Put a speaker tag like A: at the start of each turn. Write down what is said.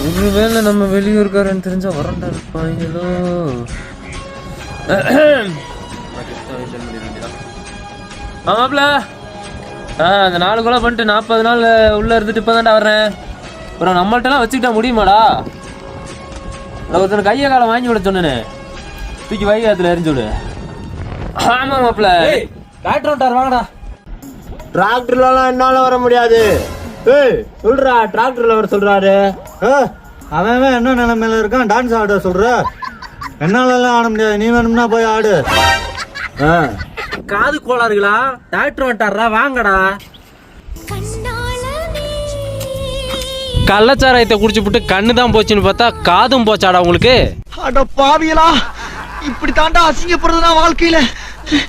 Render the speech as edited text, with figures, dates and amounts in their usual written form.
A: ஒருவேளை நம்ம வெளியூருக்காரன்னு தெரிஞ்சா வரண்டா இருப்பாங்களோ. ஆமாப்ல அந்த 4 கொலை பண்ணிட்டு 40 நாள் உள்ள இருந்துட்டு இப்பதான்டா வர்றேன். அப்புறம் நம்மள்ட்டலாம் வச்சுக்கிட்டா முடியுமாடா? ஒருத்தனை கையை காலம் வாங்கி விட சொன்னேன்னு தூக்கி வைகாத்துல எரிஞ்சு விடு. ஆமா மாப்ள டிராக்டர் விட்டார் வாங்கடா.
B: டிராக்டர்லாம் என்னால வர முடியாது. சொல்றா டிராக்டர்ல வர சொல்றாரு.
C: அவன் என்ன நிலைமையில இருக்கான்? டான்ஸ் ஆட சொல்ற? என்னாலலாம் ஆட முடியாது, நீ வேணும்னா போய் ஆடு.
A: காது கோளாறுகளா? டாக்டர் வந்துட்டாரா வாங்கடா. கள்ளச்சாராயத்தை குடிச்சு விட்டு கண்ணு தான் போச்சுன்னு பார்த்தா காதும் போச்சாடா உங்களுக்கு?
C: அட பாவியலா, இப்படி தாண்டா அசிங்கப்படுறதுனா வாழ்க்கையில.